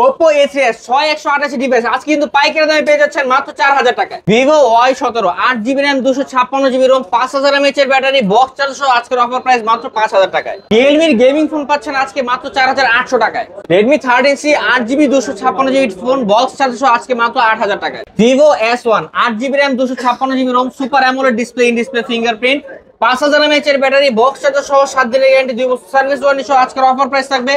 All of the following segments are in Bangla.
Oppo A3s 6128 ডিভাইস আজকে কিন্তু পাইকারি দামে পেয়ে যাচ্ছেন মাত্র 4000 টাকায়। Vivo Y17 8GB RAM 256GB ROM 5000 mAh এর ব্যাটারি বক্স চার্জ সহ আজকের অফার প্রাইস মাত্র 5000 টাকায়। Realme এর গেমিং ফোন পাচ্ছেন আজকে মাত্র 4800 টাকায়। Redmi 13C 8GB 256GB phone box charge সহ আজকে মাত্র 8000 টাকায়। Vivo S1 8GB RAM 256GB ROM super AMOLED display in display fingerprint 5000 mAh এর ব্যাটারি বক্স চার্জার সহ 7 দিনের গ্যারান্টি 2 বছর সার্ভিস ওয়ারেন্টি সহ আজকের অফার প্রাইস থাকবে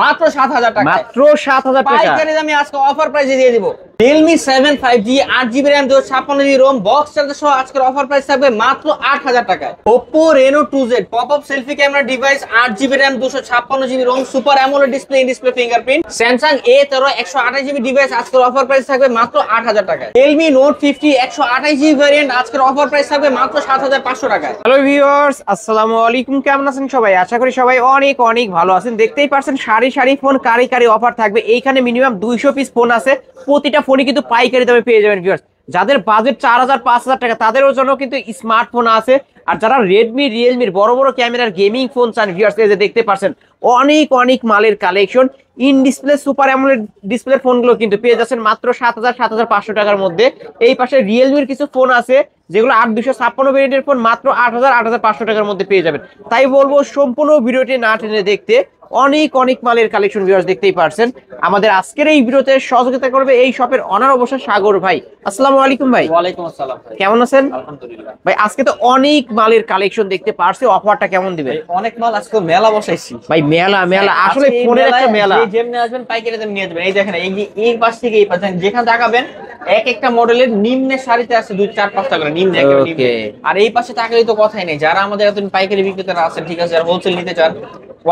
মাত্র 7000 টাকা। মাত্র 7000 টাকা পাইকারি দামে আজকে অফার প্রাইসে দিয়ে দিব। Realme 7 5G 8GB RAM 256GB ROM box charger সহ আজকের অফার প্রাইস থাকবে মাত্র 8000 টাকায়। Oppo Reno 2Z pop up selfie camera device 8GB RAM 256GB ROM super AMOLED display in display fingerprint Samsung A13 128GB device আজকের অফার প্রাইস থাকবে মাত্র 8000 টাকায়। Realme Note 50 128GB ভেরিয়েন্ট আজকের অফার প্রাইস থাকবে মাত্র 7500 টাকায়। হ্যালো ভিউয়ার্স, আসসালামু আলাইকুম। কেমন আছেন সবাই? আশা করি সবাই অনেক অনেক ভালো আছেন। দেখতেই পারছেন সারি সারি ফোন কারি কারি অফার থাকবে। এইখানে মিনিমাম 200 পিস ফোন আছে। প্রতিটা ফোনই কিন্তু পাইকারি দামে পেয়ে যাবেন ভিউয়ার্স। যাদের বাজেট 4000 5000 টাকা তাদের জন্য কিন্তু স্মার্টফোন আছে। আর যারা রেডমি রিয়েলমির বড় বড় ক্যামেরার গেমিং ফোন চান ভিউয়ার্স, এই যে দেখতে পাচ্ছেন অনেক অনেক মালের collection. In display super AMOLED display ফোনগুলো কিন্তু পেয়ে যাচ্ছেন মাত্র 7500 টাকার মধ্যে। এই পাশে রিয়েলমির কিছু ফোন আছে যেগুলো 8256 ভেরিয়েন্টের ফোন মাত্র 8500 টাকার মধ্যে পেয়ে যাবেন। তাই বলবো সম্পূর্ণ ভিডিওটি না টেনে দেখতে। অনেক অনেক মালের কালেকশন ভিউয়ার্স দেখতেই পারছেন। আমাদের আজকের এই ভিডিওতে সহযোগিতা করবে এই শপের অনার অবশ্য সাগর ভাই। আসসালামু আলাইকুম ভাই। ওয়ালাইকুম আসসালাম ভাই। কেমন আছেন? আলহামদুলিল্লাহ ভাই আজকে তো অনেক মালের কালেকশন দেখতে পারছি, অফারটা কেমন দিবেন? অনেক মাল আজকে মেলা বসাইছি ভাই মেলা মেলা আসলে আজকে এই ফোনের একটা মেলায় মেলা। যে যেমনি আসবেন পাইকারি দামে নিয়ে যাবেন। এই দেখেন এই পাশ থেকে এই পাশ যেখানে তাকাবেন এক একটা মডেলের নিম্নে সারিতে আছে 2 4 5টা করে নিম্নে একেবারে নিম্নে। আর এই পাশে তাকালেই তো কথাই নেই, যারা আমাদের এতদিন পাইকারি বিক্রেতারা আছেন ঠিক আছে, যারা হোলসেল নিতে চান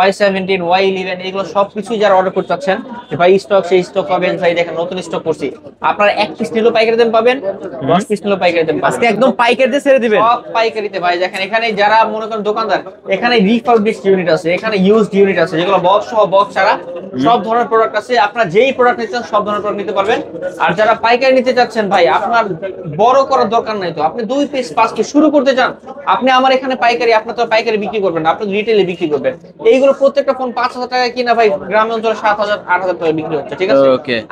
Y17 Y11 এগুলো সবকিছুই যারা অর্ডার করতে চাচ্ছেন যে ভাই স্টক সেই স্টক পাবেন। ভাই দেখেন নতুন স্টক করছি, আপনারা এক পিস নিলেও পাইকারি দাম পাবেন, 10 পিস নিলেও পাইকারি দাম পাবেন। আজকে একদম পাইকারিতে ছেড়ে দিবেন সব পাইকারিতে ভাই। দেখেন এখানে যারা মনে করেন দোকানদার, এখানে রিফারবিশড ইউনিট আছে, এখানে ইউজড ইউনিট আছে, যেগুলো বক্স সহ বক্স ছাড়া সব ধরনের প্রোডাক্ট আছে। আপনারা যেই প্রোডাক্ট নিতে চান সব ধরনের প্রোডাক্ট নিতে পারবেন। আর যারা পাইকারি নিতে চাচ্ছেন ভাই, আপনার বড় করার দরকার নাই, তো আপনি 2 পিস 5 পিস শুরু করতে চান, আপনি আমার এখানে পাইকারি, আপনার তো পাইকারি বিক্রি করবেন না, আপনি রিটেলে বিক্রি করবেন। এইগুলো প্রত্যেকটা ফোন 5000 টাকা কিনা ভাই গ্রাম অঞ্চলে 7000 8000 টাকা বিক্রি হচ্ছে ঠিক আছে।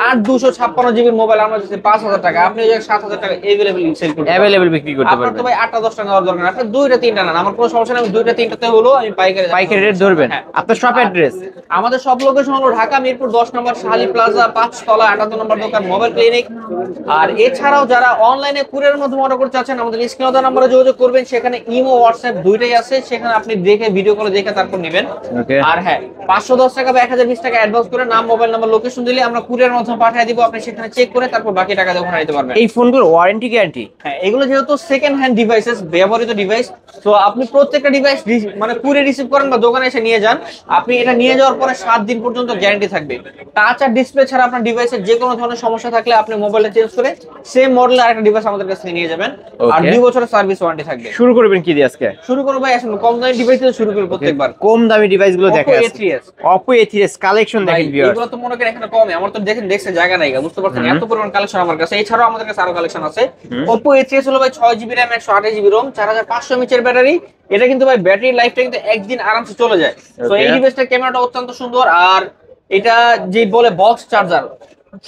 আর 256 জিবি মোবাইল আমরা দিচ্ছি 5000 টাকা, আপনি ওই 7000 টাকা अवेलेबल সেল করতে अवेलेबल বিক্রি করতে পারবেন। আপনার তো ভাই 8টা 10টা নেওয়ার দরকার, আপনি 2টা 3টা নেন, আমার কোনো সমস্যা নেই। 2টা 3টাতে হলো আমি পাইকারি রেট ধরবেন। আপনার শপ অ্যাড্রেস? আমাদের সব লোকেশন হলো ঢাকা মিরপুর 10 নম্বর শাহালি প্লাজা 5 তলা 78 নম্বর দোকান মোবাইল ক্লিনিক। আর এছাড়াও যারা অনলাইনে কুরিয়ারের মাধ্যমে অর্ডার করতে চাচ্ছেন আমাদের স্ক্রিনে দেওয়া নম্বরে যোগাযোগ করবেন। সেখানে ইমো হোয়াটসঅ্যাপ দুইটাই আছে, সেখানে আপনি দেখে ভিডিও কলে দেখে তারপর নেবেন। আর হ্যাঁ 510 টাকা বা 1020 টাকা অ্যাডভান্স করে নাম মোবাইল নাম্বার লোকেশন দিলে আমরা কুরিয়ার মাধ্যমে পাঠিয়ে দিব, আপনি সেখানে চেক করে তারপর বাকি টাকা দিয়ে ওখানে নিতে পারবেন। এই ফোনগুলোর ওয়ারেন্টি গ্যারান্টি? হ্যাঁ এগুলো যেহেতু সেকেন্ড হ্যান্ড ডিভাইসেস, ব্যবহৃত ডিভাইস, তো আপনি প্রত্যেকটা ডিভাইস মানে কুরিয়ার রিসিভ করেন বা দোকানে এসে নিয়ে যান, আপনি এটা নিয়ে যাওয়ার পরে 7 দিন পর্যন্ত গ্যারান্টি থাকবে। টাচ আর ডিসপ্লে ছাড়া আপনার ডিভাইসের যে কোনো ধরনের সমস্যা থাকলে আপনি মোবাইলটা চেঞ্জ করে সেম মডেলের আরেকটা ডিভাইস আমাদের কাছ থেকে নিয়ে যাবেন। আর 2 বছরের সার্ভিস ওয়ারেন্টি থাকবে। শুরু করবেন কি দিয়ে আজকে? শুরু করব ভাই, আসলে কম দামি ডিভাইস দিয়ে শুরু করব প্রত্যেকবার। কম দামি ডিভাইসগুলো দেখেন। Oppo A3s Oppo A3s collection দেখেন ভিউয়ার্স। এগুলো তো মনে করেন এখানে কমে, আমার তো দেখছেন জায়গা নাই, বুঝতে পারছেন এত পরিমাণ কালেকশন আমার কাছে। এছাড়াও আমাদের কাছে আরো কালেকশন আছে। Oppo A3s হলো ভাই 6GB RAM 128GB ROM 4500 mAh এর ব্যাটারি। এটা কিন্তু ভাই ব্যাটারি লাইফটা কিন্তু একদিন আরামসে চলে যায়। তো এই ডিভাইসটার ক্যামেরাটা অত্যন্ত সুন্দর, আর এটা যে বলে বক্স চার্জার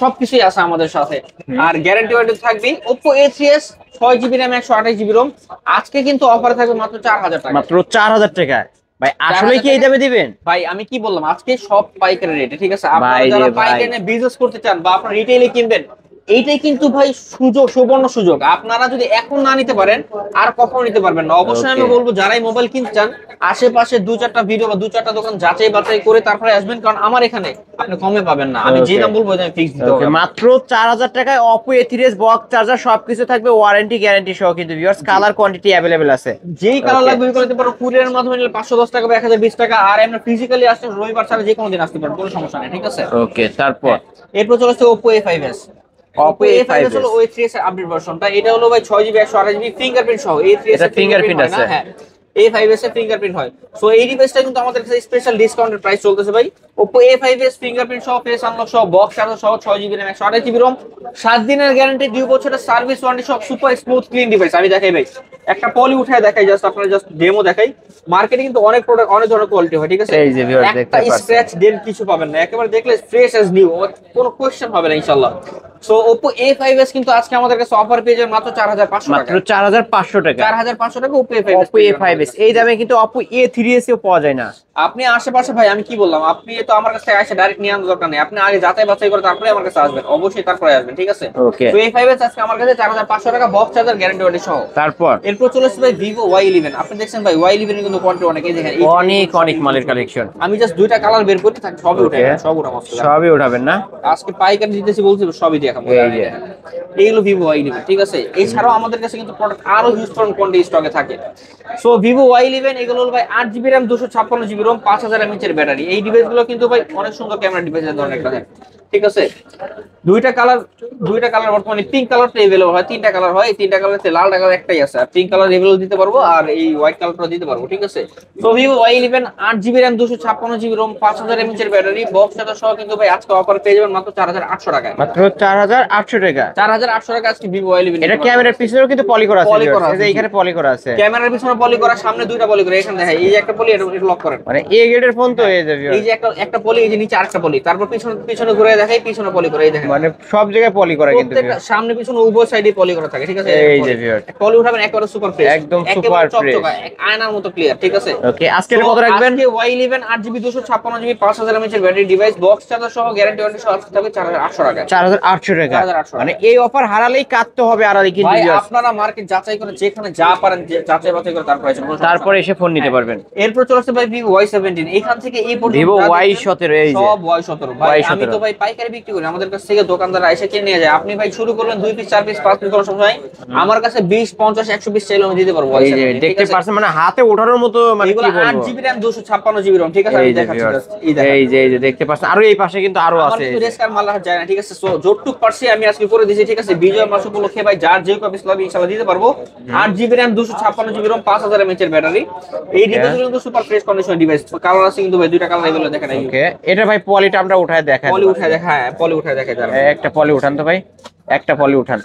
সবকিছুই আছে আমাদের সাথে। আর গ্যারান্টি ওয়ারেন্টি থাকবে। Oppo A3s 6GB RAM 128GB ROM আজকে কিন্তু অফারে থাকবে মাত্র 4000 টাকা। মাত্র 4000 টাকা ভাই, আসলে কি এই দামে দিবেন? ভাই আমি কি বললাম, আজকে সব পাইকারি রেটে ঠিক আছে। আপনারা যারা পাইকারি নিয়ে বিজনেস করতে চান বা আপনারা রিটেইলে কিনবেন, এইটাই কিন্তু ভাই সুযোগ, সুবর্ণ সুযোগ। আপনারা যদি এখন না নিতে পারেন আর কখনো নিতে পারবেন না। অবশ্যই আমি বলবো যারাই মোবাইল কিনতে চান আশেপাশে 2-4টা ভিডিও বা 2-4টা দোকান যাচাই বাছাই করে তারপরে আসবেন, কারণ আমার এখানে আপনি কমে পাবেন না। আমি যে দাম বলবো ওই দাম ফিক্স দিতে হবে। মাত্র 4000 টাকায় Oppo A3s বক্স চার্জার সবকিছু থাকবে, ওয়ারেন্টি গ্যারান্টি সহ কিন্তু ভিউয়ার্স। কালার কোয়ান্টিটি अवेलेबल আছে, যেই কালার লাগবে ওই কালার নিতে পারো। কুরিয়ারের মাধ্যমে নিলে 510 টাকা বা 1020 টাকা। আর আমরা ফিজিক্যালি আসলে রবিবার ছাড়া যে কোনো দিন আসতে পারবো, কোনো সমস্যা নেই ঠিক আছে। ওকে তারপর এরপর চলে আসছে Oppo A5s। Oppo A5s হলো A3s এর আপডেট ভার্সনটা। এটা হলো ভাই 6GB 128GB ফিঙ্গারপ্রিন্ট সহ। A3s এর ফিঙ্গারপ্রিন্ট আছে। হ্যাঁ A5s এর ফিঙ্গারপ্রিন্ট হয়। সো এই ডিভাইসটা কিন্তু আমাদের কাছে স্পেশাল ডিসকাউন্টেড প্রাইস চলতেছে ভাই। Oppo A5s ফিঙ্গারপ্রিন্ট সহ ফেস আনলক সহ বক্স চার্জার সহ 6GB RAM 128GB ROM 7 দিনের গ্যারান্টি 2 বছরের সার্ভিস ওয়ারেন্টি সব সুপার স্মুথ ক্লিন ডিভাইস। আমি দেখাই ভাই, একটা পলি উঠায় দেখাই, জাস্ট আপনারা জাস্ট ডেমো দেখাই। মার্কেটে কিন্তু অনেক প্রোডাক্ট অনেক ধরনের কোয়ালিটি হয়, ঠিক আছে? এই যে ভিউয়ার্স দেখতে একটা পাচ্ছেন, স্ক্র্যাচ ডেন্ট কিছু পাবেন না, একেবারে দেখলে ফ্রেশ অ্যাজ নিউ, কোনো কোশ্চেন হবে না ইনশাআল্লাহ। সো Oppo A5s কিন্তু আজকে আমাদের কাছে অফার পেয়ে যাবেন মাত্র 4500 টাকা, মাত্র 4500 টাকা। 4500 টাকা Oppo A5s। Oppo A5s এই দামে কিন্তু Oppo A3s এও পাওয়া যায় না। আপনি আশেপাশে ভাই, আমি কি বললাম, আপনি তো আমার কাছে এসে ডাইরেক্ট নিয়ে আনার দরকার নেই, আপনি আগে যাচাই বাছাই করে তারপরে আমার কাছে আসবেন, অবশ্যই তারপরে আসবেন, ঠিক আছে? ওকে, তো A5s আজকে আমার কাছে 4500 টাকা বক্স চার্জার গ্যারান্টি ওয়ারেন্টি সহ। তারপর এরপর চলে আসছে ভাই Vivo Y11। আপনি দেখছেন ভাই Y11 এর কিন্তু কোয়ান্টিটি অনেক, এই দেখেন অনেক মালের কালেকশন। আমি জাস্ট দুইটা কালার বের করতে থাকি, সবই উঠে সব উঠাবো সবই উঠাবেন না আজকে, পাইকারি দিতেছি বলছি, সবই দেখাবো। এইগুলো Vivo Y11, ঠিক আছে? এছাড়াও আমাদের কাছে কিন্তু প্রোডাক্ট আরো হিউজ কোয়ান্টিটি স্টকে থাকে। সো Vivo Y11 এগুলো হলো ভাই 8GB RAM 256GB ROM 5000 mAh এর ব্যাটারি। এই ডিভাইসগুলো কিন্তু ভাই অনেক সুন্দর ক্যামেরা ডিভাইসের ধরনের একটা, ঠিক আছে? দুইটা কালার বর্তমানে পিঙ্ক কালারটা अवेलेबल হয়, তিনটা কালার হয়, এই তিনটা কালারে লাল কালার একটাই আছে, আর পিঙ্ক কালার अवेलेबल দিতে পারবো, আর এই হোয়াইট কালারটা দিতে পারবো, ঠিক আছে? তো Vivo Y11 8GB RAM 256GB ROM 5000 mAh এর ব্যাটারি বক্স চার্জার সহ কিন্তু ভাই আজকে অফার পেয়ে যাবেন মাত্র 4800 টাকায়। মাত্র 4800 টাকা, 4800 টাকা আজকে Vivo Y11। এটা ক্যামেরার পিছনেও কিন্তু পলি করা আছে, এই যে এখানে পলি করা আছে, ক্যামেরার পিছনে পলি করা, সামনে দুইটা পলি করা, এখানে দেখেন এই যে একটা পলি, এটা লক করেন, মানে এ গ্রেডের ফোন তো এই যে এই যে একটা পলি, এই যে নিচে আরেকটা পলি, তারপর পিছনে ঘুরে দেখাই, পিছনে পলি করে, এই দেখেন মানে সব জায়গায় পলি করা, কিন্তু সামনে পিছনে উভয় সাইডে পলি করা থাকে, ঠিক আছে? এই যে ভিউয়ার পলি উঠাবেন একেবারে সুপার ফ্রেশ, একদম সুপার ফ্রেশ, আয়নার মতো ক্লিয়ার, ঠিক আছে? ওকে, আজকে কত রাখবেন? আজকে Y11 8GB 256GB 5000 mAh এর ব্যাটারি ডিভাইস বক্স চার্জার সহ গ্যারান্টি ওয়ারেন্টি সহ আজকে থাকবে 4800 টাকা। 4800 টাকা, মানে এই অফার হারালেই কাটতে হবে, আর কিন্তু ভাই আপনারা মার্কেট যাচাই করে যেখানে যা পারেন যাচাই বাছাই করে তারপরে এসে ফোন নিতে পারবেন। এরপর চলে আসছে ভাই Vivo Y17। এখান থেকে এই পর্যন্ত Vivo Y17, এই যে সব Y17 ভাই, আমি তো ভাই পাইকারি বিক্রি করি, আমাদের কাছ থেকে দোকানদাররা এসে কিনে নিয়ে যায়। আপনি ভাই শুরু করলেন 2 পিস 4 পিস 5 পিস কোনো সমস্যা নাই, আমার কাছে 20 50 100 পিস চাইলে আমি দিতে পারবো। এই যে দেখতে পাচ্ছেন, মানে হাতে ওঠানোর মতো, মানে কি বলবো, 8GB RAM 256GB ROM, ঠিক আছে? আমি দেখাচ্ছি, এই যে দেখতে পাচ্ছেন, আর এই পাশে কিন্তু আরো আছে, আমার রেস্কার মাল রাখা যায় না, ঠিক আছে? সো যতটুকু পারছি আমি আজকে করে দিয়েছি, ঠিক আছে? বিজয় মাস উপলক্ষে ভাই যার যে কপিস লাগবে ইনশাআল্লাহ দিতে পারবো। 8GB RAM 256GB ROM 5000 mAh এর ব্যাটারি। এই ডিভাইসগুলো কিন্তু super fresh condition device, colour আছে কিন্তু ভাই, দুইটা কালার এগুলো দেখেন। ওকে, এটা ভাই পলিটা আমরা উঠায় দেখাই, পলি উঠায় দেখা, হ্যাঁ পলি উঠায় দেখা যাবে। একটা পলি উঠান তো ভাই, একটা পলি উঠান,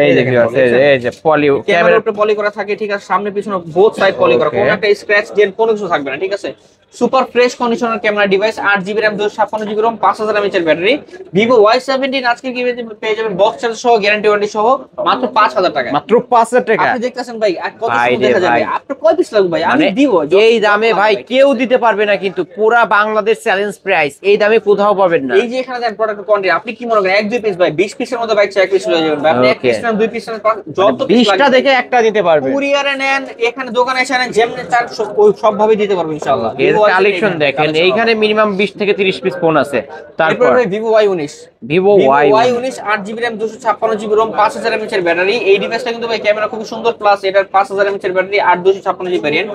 এই যে ভিউয়ার্স, এই যে পলি, ক্যামেরার উপরে পলি করা থাকে, ঠিক আছে? সামনে পিছনে বোথ সাইড পলি করা, কোনো একটা স্ক্র্যাচ ডেন্ট কোনো কিছু থাকবে না, ঠিক আছে? Super fresh conditioner camera device 8GB RAM 256GB ROM 5000 mAh এর ব্যাটারি। Vivo Y17 আজকে কি পেয়ে যাবেন বক্স চার্জ সহ গ্যারান্টি ওয়ারেন্টি সহ মাত্র 5000 টাকা, মাত্র 5000 টাকা। আপনি দেখতেছেন ভাই কত সুন্দর দেখা যাবে, আপনি কয় পিস লাগবে ভাই আমি দিব। এই দামে ভাই কেউ দিতে পারবে না, কিন্তু পুরা বাংলাদেশ চ্যালেঞ্জ প্রাইস, এই দামে কোথাও পাবেন না। এই যে এখানে দেন প্রোডাক্ট কোয়ান্টিটি, আপনি কি মনে করেন 1 2 পিস ভাই 20 পিসের মধ্যে বাইক 1 পিস লয়ে যাবেন ভাই, আপনি 1 পিস নেন 2 পিস নেন, যত পিস 20টা দেখে একটা দিতে পারবে, কুরিয়ারে নেন, এখানে দোকানে এসে নেন, যেমনি চান সব ভাবে দিতে পারবো ইনশাআল্লাহ। এর কালেকশন দেখেন, এইখানে মিনিমাম 20 থেকে 30 পিস ফোন আছে। তারপর Vivo Y19, Vivo Y19 8GB RAM 256GB ROM 5000 mAh এর ব্যাটারি। এই ডিভাইসটা কিন্তু ভাই ক্যামেরা খুব সুন্দর, প্লাস এটার 5000 mAh এর ব্যাটারি 8 256GB ভেরিয়েন্ট।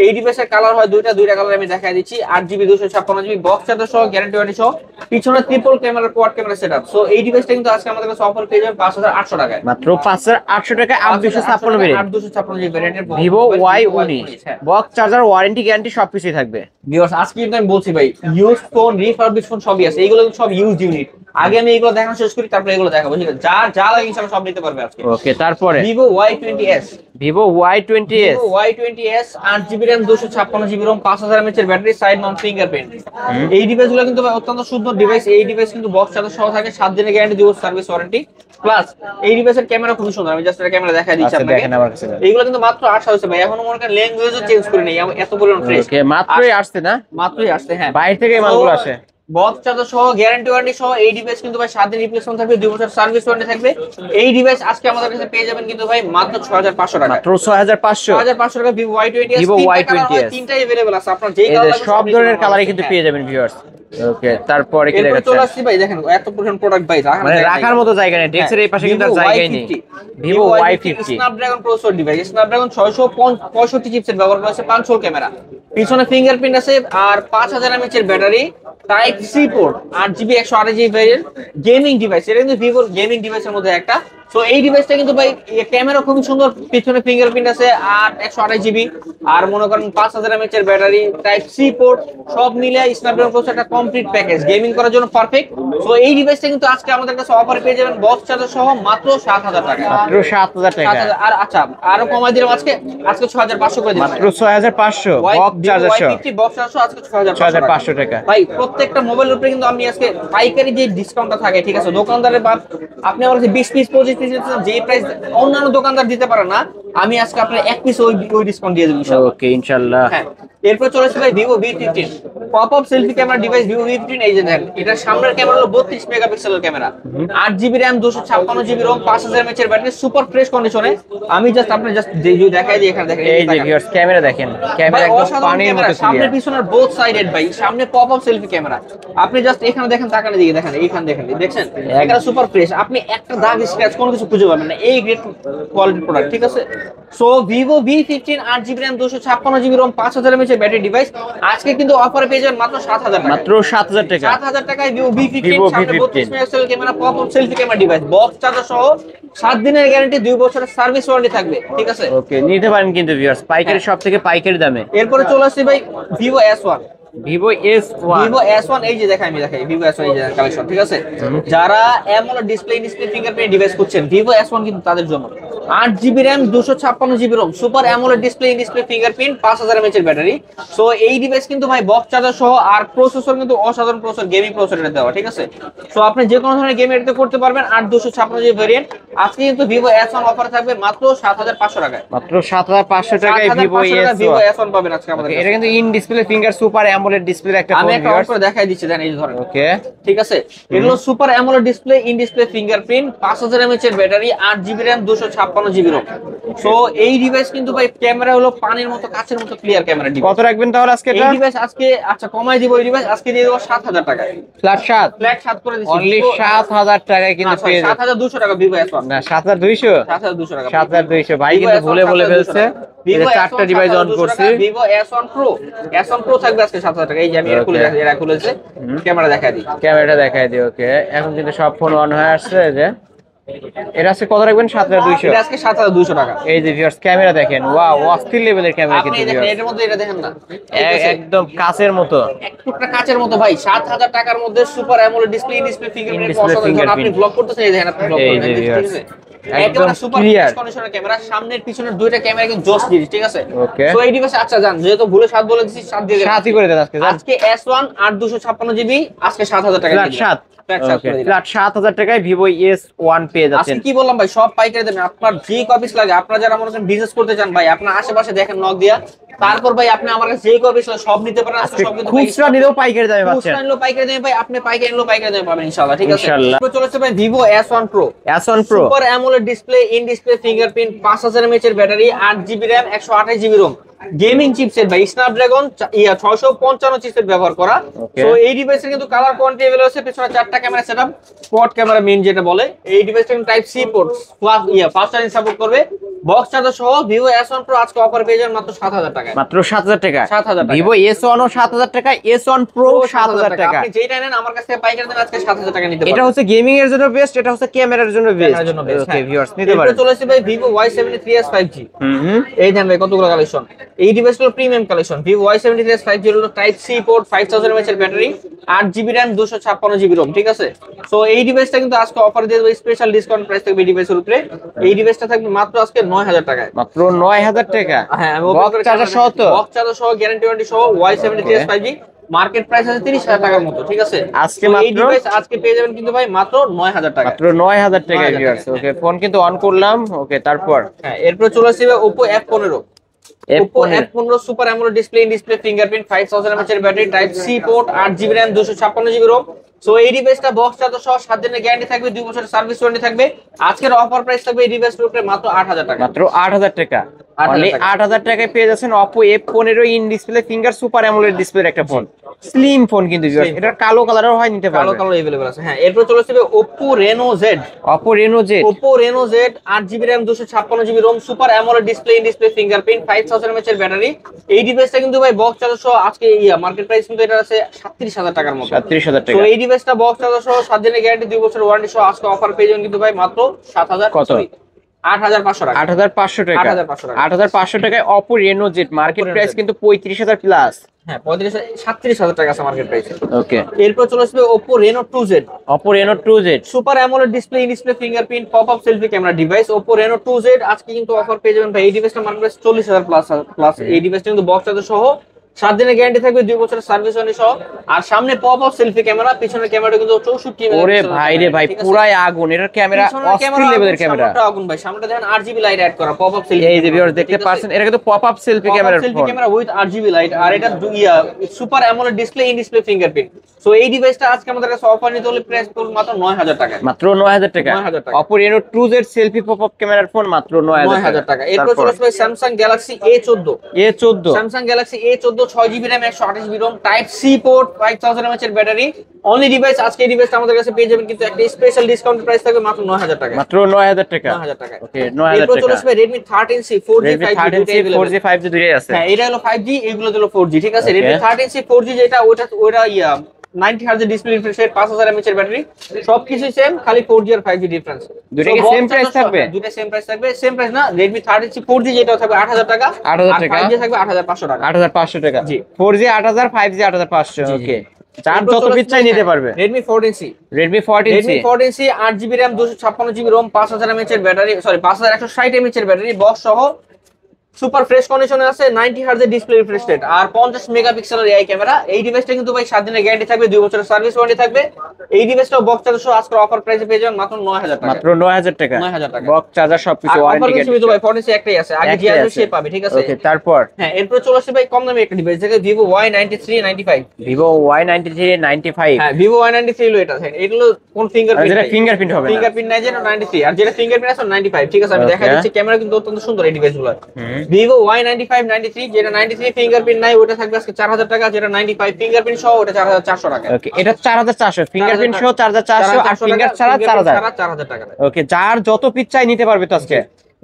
এই ডিভাইসের কালার হয় দুইটা কালার আমি দেখাই দিচ্ছি। 8GB 256GB বক্স চার্জার সহ গ্যারান্টি ওয়ারেন্টি সহ, পিছনে triple camera quad camera setup. So এই ডিভাইসটা কিন্তু আজকে আমাদের কাছে অফার পেয়ে যাবেন 5800 টাকায়, মাত্র 5800 টাকায় 8 256 ভেরিয়েন্ট 8 256GB ভেরিয়েন্টের Vivo Y19 box charger warranty guarantee সবকিছুই থাকবে। ভিউয়ার্স আজকে কিন্তু আমি বলছি ভাই, ইউজ ফোন রিফারবিশ ফোন সবই আছে, এইগুলো সব ইউজ ইউনিট। আগে আমি এগুলো দেখানো শেষ করি, তারপরে এগুলো দেখাবো, ঠিক আছে? যা লাগে ইনশাআল্লাহ সব নিতে পারবে আজকে। ওকে, তারপরে Vivo Y20s, Vivo Y20s 8GB RAM 256GB ROM 5000 mAh এর ব্যাটারি, সাইড মাউন্ট ফিঙ্গারপ্রিন্ট। এই ডিভাইসগুলো কিন্তু অত্যন্ত সুন্দর ডিভাইস। এই ডিভাইস কিন্তু বক্স চার্জার সহ থাকে, 7 দিনের গ্যারান্টি, 2 বছর সার্ভিস ওয়ারেন্টি। প্লাস এই ডিভাইসের ক্যামেরা খুব সুন্দর, আমি জাস্ট এটা ক্যামেরা দেখাই দিচ্ছি আপনাকে। দেখেন আমার কাছে এইগুলো কিন্তু মাত্র 800 হইছে ভাই, এখনো মনে করেন ল্যাঙ্গুয়েজও চেঞ্জ করে নেই, এত পরিমাণ ফ্রেশ। ওকে, মাত্রই আসছে না, মাত্রই আসছে, হ্যাঁ বাইরে থেকে মালগুলো আসে। বক্স চার্জার সহ গ্যারান্টি ওয়ারেন্টি সহ এই ডিভাইস কিন্তু ভাই 7 দিন রিপ্লেসমেন্ট থাকবে, 2 বছর সার্ভিস ওয়ারেন্টি থাকবে। এই ডিভাইস আজকে আমাদের কাছে পেয়ে যাবেন কিন্তু ভাই মাত্র 6500 টাকা, মাত্র 6500 টাকা। Vivo Y20s, Vivo Y20s তিনটাই अवेलेबल আছে, আপনার যেই কালার লাগবে সব ধরনের কালারই কিন্তু পেয়ে যাবেন ভিউয়ার্স। ওকে, তারপরে কি এরপর দেখাচ্ছেন? চলে আসছি ভাই, দেখেন এত পরিমাণ প্রোডাক্ট ভাই, মানে রাখার মতো জায়গা নেই, ডেস্কের এই পাশে কিন্তু আর জায়গাই নেই। Vivo Y50 Snapdragon processor device, Snapdragon 665 chipset ব্যবহার করা আছে, 5 হোল ক্যামেরা, পিছনে ফিঙ্গারপ্রিন্ট আছে, আর 5000 mAh এর battery, type C port, 8GB 128GB variant, gaming device. এটা কিন্তু ভিভোর গেমিং ডিভাইসের মধ্যে একটা সো এই ডিভাইসটা কিন্তু ভাই ক্যামেরা খুবই সুন্দর, পিছনে ফিঙ্গারপ্রিন্ট আছে, আর 128 জিবি, আর মনে করেন 5000 mAh এর ব্যাটারি, টাইপ সি পোর্ট, সব মিলে স্ন্যাপড্রাগন প্রসেসর একটা কমপ্লিট প্যাকেজ, গেমিং করার জন্য পারফেক্ট। সো এই ডিভাইসটা কিন্তু আজকে আমাদের কাছে অফারে পেয়ে যাবেন বক্স চার্জার সহ মাত্র 7000 টাকা। মাত্র 7000 টাকা। 7000। আর আচ্ছা আরো কমাই দিলাম আজকে 6500 করে দিলাম মাত্র 6500 বক্স চার্জার সহ। Y50 বক্স চার্জার সহ আজকে 6500 টাকা। ভাই প্রত্যেকটা মোবাইলের উপরে কিন্তু আমি আজকে পাইকারি যে ডিসকাউন্টটা থাকে, ঠিক আছে, দোকানদারের বা আপনি আমার কাছে 20 পিস 25 পিস যে প্রাইস অন্যান্য দোকানদার দিতে পারে না, আমি আজকে আপনার এক পিস ওই ডিসকাউন্ট দিয়ে দেব ইনশাআল্লাহ। ওকে ইনশাআল্লাহ। হ্যাঁ, এরপর চলে আসছে ভাই Vivo V15 pop up selfie camera device Vivo V15। এই যে দেখেন, এটার সামনের ক্যামেরা হলো 32 মেগাপিক্সেলের camera, 8 GB RAM, 256 GB Rome, 5000 mAh এর ব্যাটারি, সুপার ফ্রেশ কন্ডিশনে। আমি জাস্ট আপনি জাস্ট যে দেখাই দিই, এখানে দেখেন, এই যে ভিউয়ার্স ক্যামেরা দেখেন, ক্যামেরা একদম পানির মতো সামনে ক্লিয়ার। পিছনের বোথ সাইডেড ভাই, সামনে পপ আপ সেলফি ক্যামেরা। আপনি জাস্ট এখানে দেখেন, তাকানে দিকে দেখেন, এইখানে দেখেন, দেখছেন এটা সুপার ফ্রেশ, আপনি একটা দাগ স্ক্র্যাচ কোনো কিছু খুঁজে পাবেন না, এই গ্রেড কোয়ালিটি প্রোডাক্ট, ঠিক আছে। So Vivo V15 8 GB RAM, 256 GB Rome, 5000 mAh এর ব্যাটারি ডিভাইস আজকে কিন্তু অফারে পেয়ে যাবেন মাত্র 7000 টাকা। মাত্র 7000 টাকা। 7000 টাকায় ভিভো V15 Vivo সামনে V15 32 megapixel camera, pop up selfie camera device, box charger সহ 7 দিনের গ্যারান্টি, 2 বছরের সার্ভিস ওয়ারেন্টি থাকবে, ঠিক আছে। ওকে নিতে পারেন কিন্তু ভিউয়ার্স পাইকারি সব থেকে পাইকারি দামে। এরপরে চলে আসছে ভাই ভিভো S1। ভিভো S1 এই যে দেখাই ভিভো S1 এই যে কালেকশন, ঠিক আছে। যারা অ্যামোলেড ডিসপ্লে ফিঙ্গারপ্রিন্ট ডিভাইস করছেন, ভিভো S1 কিন্তু তাদের জন্য। 8 GB RAM, 256 GB Rome, super AMOLED display fingerprint, 5000 mAh এর ব্যাটারি। সো এই ডিভাইস কিন্তু ভাই বক্স চার্জার সহ, আর প্রসেসর কিন্তু অসাধারণ প্রসেসর, গেমিং প্রসেসর এটা দেওয়া, ঠিক আছে। সো আপনি যে কোনো ধরনের গেম এটাতে করতে পারবেন। 8 256 ভেরিয়েন্ট আজকে কিন্তু ভিভো S1 অফারে থাকবে মাত্র 7500 টাকায়। মাত্র 7500 টাকায় ভিভো S1 পাবেন আজকে আমাদের কাছে। এটা কিন্তু in display finger super AMOLED display একটা ফোন আমি একটা ভিউয়ার্স। অন করে দেখাই দিচ্ছি, দেন এই ধরেন, ওকে ঠিক আছে। এগুলো super AMOLED display, in display fingerprint, 5000 mAh এর battery, 8 GB RAM, 256 GB ROM. So এই ডিভাইস কিন্তু ভাই ক্যামেরা হলো পানির মতো, কাচের মতো ক্লিয়ার ক্যামেরা ডিভাইস। কত রাখবেন তাহলে আজকে এই এটা? ডিভাইস আজকে আচ্ছা কমাই দিব, এই ডিভাইস আজকে দিয়ে দেব 7000 টাকায়। ফ্ল্যাট 7 ফ্ল্যাট 7 করে দিচ্ছি, অনলি 7000 টাকায় কিন্তু পেয়ে যাবেন। 7200 টাকা ভিভো S1, না 7200 7200 টাকা 7200 ভাই Vivo কিন্তু S1 ভুলে বলে ফেলছে। ভিভো এটা চারটা ডিভাইস অন করছি। ভিভো S1 Pro থাকবে আজকে 7000 টাকা। এই যে আমি এটা খুলেছে, ক্যামেরা দেখাই দিই, ক্যামেরাটা দেখাই দিই। ওকে এখন কিন্তু সব ফোন অন হয়ে আসছে। এই যে এটা আজকে কত রাখবেন? 7200। এটা আজকে 7200 টাকা। এই যে ভিউয়ার্স ক্যামেরা দেখেন, ওয়াও অস্থির লেভেলের ক্যামেরা আপনি কিন্তু দেখেন, ভিউয়ার্স, এটার মধ্যে এটা দেখেন না, একদম কাচের মতো, এক টুকরা কাচের মতো ভাই। 7000 টাকার মধ্যে সুপার অ্যামোলেড ডিসপ্লে ফিঙ্গারপ্রিন্ট, যখন আপনি ব্লগ করতেছেন, এই দেখেন আপনি ব্লগ এই করতেছেন, যে ঠিক আছে। একদম একেবারে সুপার ক্লিয়ার কন্ডিশনের ক্যামেরা, সামনের পিছনের দুইটা ক্যামেরা কিন্তু জোস জিনিস, ঠিক আছে। ওকে সো এই ডিভাইস আচ্ছা জান, যেহেতু ভুলে 7 বলে দিছি, 7 দিয়ে দেন। সাথী করে দেন আজকে আজকে S1 8 256 জিবি আজকে 7000 টাকা ফ্ল্যাট 7। ফ্ল্যাট 7 করে দিলাম। ফ্ল্যাট 7000 টাকায় ভিভো S1 পেয়ে যাচ্ছেন। আজকে কি বললাম ভাই, সব পাইকারি দেবেন। আপনার যে কপিস লাগে, আপনারা যারা মনে করেন বিজনেস করতে চান ভাই, আপনার আশেপাশে দেখেন নক দিয়া, তারপর ভাই আপনি আমার কাছে যে কপিস লাগে সব নিতে পারেন। আজকে সব কিন্তু খুচরা নিলেও পাইকারি দামে পাচ্ছেন। খুচরা নিলেও পাইকারি দেবেন ভাই, আপনি পাইকারি নিলেও পাইকারি দেবেন পাবেন ইনশাআল্লাহ, ঠিক আছে। ইনশাআল্লাহ। এরপর চলে আসছে ভাই Vivo S1 Pro S1 Pro super AMOLED display, in display fingerprint, 5000 mAh এর battery, 8 GB RAM, 128 GB ROM, gaming chipset ভাই, স্ন্যাপড্রাগন 655 চিপসেট ব্যবহার করা। Okay. তো এই ডিভাইসের কিন্তু কালার কোয়ান্টিটি अवेलेबल আছে, পিছনে 4টা camera setup, quad camera main যেটা বলে। এই ডিভাইসটা কিন্তু type C port fast charging support করবে, বক্স চার্জার সহ। ভিভো S1 Pro আজকে অফার পেয়ে যাবেন মাত্র 7000 টাকায়। মাত্র 7000 টাকা। 7000 টাকা। ভিভো S1 ও 7000 টাকা, S1 Pro 7000 টাকা। আপনি যেটা নেন আমার কাছ থেকে পাইকারি দেন আজকে 7000 টাকা নিতে পারবেন। এটা হচ্ছে গেমিং এর জন্য বেস্ট, এটা হচ্ছে ক্যামেরার জন্য বেস্ট। ক্যামেরার জন্য বেস্ট, ওকে ভিউয়ার্স নিতে এরপর পারেন। চলে আসছে ভাই ভিভো Y73s 5G। হুম এই দেন ভাই কতগুলো কালেকশন। এই ডিভাইসগুলো premium collection. Vivo Y73s 5G হলো টাইপ সি পোর্ট, 5000 mAh এর battery, 8 GB RAM, 256 GB Rome, ঠিক আছে। সো এই ডিভাইসটা কিন্তু আজকে অফার দিয়ে দেব, স্পেশাল ডিসকাউন্ট প্রাইস থাকবে এই ডিভাইসের উপরে। এই ডিভাইসটা থাকবে মাত্র আজকে 9000 টাকায়। মাত্র 9000 টাকা। হ্যাঁ, আমি বক্স চার্জার সহ তো? বক্স চার্জার সহ, গ্যারান্টি ওয়ারেন্টি সহ, Y73s 5G মার্কেট প্রাইস আছে 30000 টাকার মতো, ঠিক আছে। আজকে তো এই মাত্র ডিভাইস আজকে পেয়ে যাবেন কিন্তু ভাই মাত্র 9000 টাকা। মাত্র 9000 টাকা 9000 ভিউয়ার্স। টাকা। ওকে ফোন কিন্তু অন করলাম। ওকে তারপর হ্যাঁ, এরপর চলে আসছে Oppo F15 Oppo F15 super AMOLED display, in display fingerprint, 5000 mAh এর battery, type C port, 8 GB RAM, 256 GB ROM. So এই ডিভাইসটা বক্স চার্জার সহ 7 দিনের গ্যারান্টি থাকবে, 2 বছরের সার্ভিস ওয়ারেন্টি থাকবে। আজকের অফার প্রাইস থাকবে এই ডিভাইসের উপরে মাত্র 8000 টাকা। মাত্র 8000 টাকা। 8000 অনলি টাকা। 8000 টাকায় পেয়ে যাচ্ছেন Oppo F15 in display finger super AMOLED ডিসপ্লের একটা ফোন। স্লিম ফোন কিন্তু ভিউয়ার্স, এটা কালো কালারও হয়, নিতে কালো পারবে। কালার अवेलेबल আছে। হ্যাঁ, এরপর চলে আসবে Oppo Reno Z। Oppo Reno Z, Oppo Reno Z 8GB RAM 256GB ROM super AMOLED display, in display fingerprint, 5000 mAh এর ব্যাটারি। এই ডিভাইসটা কিন্তু ভাই বক্স চার্জার সহ আজকে মার্কেট প্রাইস কিন্তু এটা আছে 37000 টাকার মতো। 37000 তো টাকা। এই ডিভাইসটা বক্স চার্জার সহ 7 দিনের গ্যারান্টি, 2 বছরের ওয়ারেন্টি সহ আজকে অফার পেয়ে যাবেন কিন্তু ভাই মাত্র 7000 কত? 8500 টাকা। 8500 টাকা। 8500 টাকা। 8500 টাকায় Oppo Reno Z, market Reno price Z। কিন্তু 35000 প্লাস। হ্যাঁ, 37000 টাকা আছে মার্কেট প্রাইস। ওকে, এরপর চলে আসবে Oppo Reno 2Z। Oppo Reno 2Z, super AMOLED display, in display fingerprint, pop up selfie camera device Oppo Reno 2Z আজকে কিন্তু অফার পেয়ে যাবেন ভাই। এই ডিভাইসটা মার্কেট প্রাইস 40000 প্লাস। এই ডিভাইসটা কিন্তু বক্স চার্জার সহ 7 দিনের গ্যারান্টি থাকবে, 2 বছরের সার্ভিস ওয়ারেন্টি সহ। আর সামনে পপ আপ সেলফি ক্যামেরা, পিছনের ক্যামেরা কিন্তু 64 ওরে মেগাপিক্সেল। ভাই রে ভাই, পুরাই আগুন, এটার ক্যামেরা অস্থির লেভেলের ক্যামেরা। সামনেটা আগুন ভাই, সামনেটা দেখেন RGB লাইট অ্যাড করা পপ আপ সেলফি। এই যে ভিউয়ার্স দেখতে পাচ্ছেন, এটা কিন্তু পপ আপ সেলফি ক্যামেরার selfie phone. Camera with RGB light, আর এটা super AMOLED display, in display fingerprint. So এই ডিভাইসটা আজকে আমাদের কাছে অফার নিতে হলে প্রাইস পড়বে মাত্র 9000 টাকা। মাত্র 9000 টাকা। 9000 টাকা। Oppo Reno 2Z selfie pop up ক্যামেরার ফোন মাত্র 9000 টাকা। এরপর চলে আসবে Samsung Galaxy A14। A14, Samsung Galaxy A14 6GB RAM 128GB ROM, type C port, 5000 mAh এর ব্যাটারি। অনলি ডিভাইস আজকে এই ডিভাইসটা আমাদের কাছে পেয়ে যাবেন কিন্তু একটা স্পেশাল ডিসকাউন্ট প্রাইস থাকবে মাত্র 9000 টাকা। মাত্র 9000 টাকা। 9000 টাকা। ওকে, 9000 এরপর চলে টাকা। আসবে Redmi 13C 4G Redmi 5G 13C 4G 5G দুটোই আছে। হ্যাঁ, এটা হলো 5G, এগুলো হলো 4G, ঠিক আছে। Okay. Redmi 13C 4G যেটা ওটা 90 Hz display refresh rate, 5000 mAh এর ব্যাটারি, সবকিছু সেম, খালি 4G আর 5G ডিফারেন্স। দুটো কি সেম প্রাইস থাকবে? দুটো সেম প্রাইস থাকবে। সেম প্রাইস না, Redmi 13C 4G যেটা থাকবে 8000 টাকা, 8000 আর টাকা। 5G থাকবে 8500 টাকা। 8500 টাকা। জি। 4G 8000, 5G 8500। জি, জি। ওকে, যার এরপর যত চলে পিস চাই আসবে, নিতে পারবে। Redmi 14C। Redmi 14C, Redmi 14C 8GB RAM 256GB ROM, 5000 mAh এর ব্যাটারি, 5160 mAh এর ব্যাটারি, বক্স সহ সুপার ফ্রেশ কন্ডিশনে আছে, 90 Hz ডিসপ্লে রিফ্রেশ রেট, আর 50 মেগাপিক্সেলের এআই ক্যামেরা। এই ডিভাইসটা কিন্তু ভাই 7 দিনের গ্যারান্টি থাকবে, 2 বছরের সার্ভিস ওয়ারেন্টি থাকবে। এই ডিভাইসটা বক্স চার্জার সহ আজকে অফার প্রাইসে পেয়ে যাবেন মাত্র 9000 টাকা। মাত্র 9000 টাকা। 9000 টাকা। বক্স চার্জার সবকিছু আর ওয়ারেন্টি অফার কিন্তু ভাই 14C একটাই আছে, আগে একটাই জিআরবি আছে। সে পাবে, ঠিক আছে। ওকে, তারপর হ্যাঁ, এরপর চলে আসছে ভাই কম দামি একটা ডিভাইস, যেটা Vivo Y9395। Vivo Y9395। হ্যাঁ, Vivo Y93 হলো এটা। হ্যাঁ, এটা হলো কোন আর ফিঙ্গারপ্রিন্ট, যেটা fingerprint হবে না। ফিঙ্গারপ্রিন্ট নাই, যেটা 93, আর যেটা ফিঙ্গারপ্রিন্ট আছে 95, ঠিক আছে। আমি দেখা Okay. দিচ্ছি, ক্যামেরা কিন্তু অত্যন্ত সুন্দর এই ডিভাইসগুলো। হুম। Vivo Y95 93, যেটা 93 ফিঙ্গারপ্রিন্ট নাই ওটা থাকবে আজকে 4000 টাকা, যেটা 95 ফিঙ্গারপ্রিন্ট সহ ওটা 4400 টাকা। ওকে, এটা 4400, ফিঙ্গারপ্রিন্ট সহ 4400, আর ফিঙ্গার ছাড়া 4000। 4000 টাকা। ওকে, যার যত পিস চাই নিতে পারবে তো আজকে।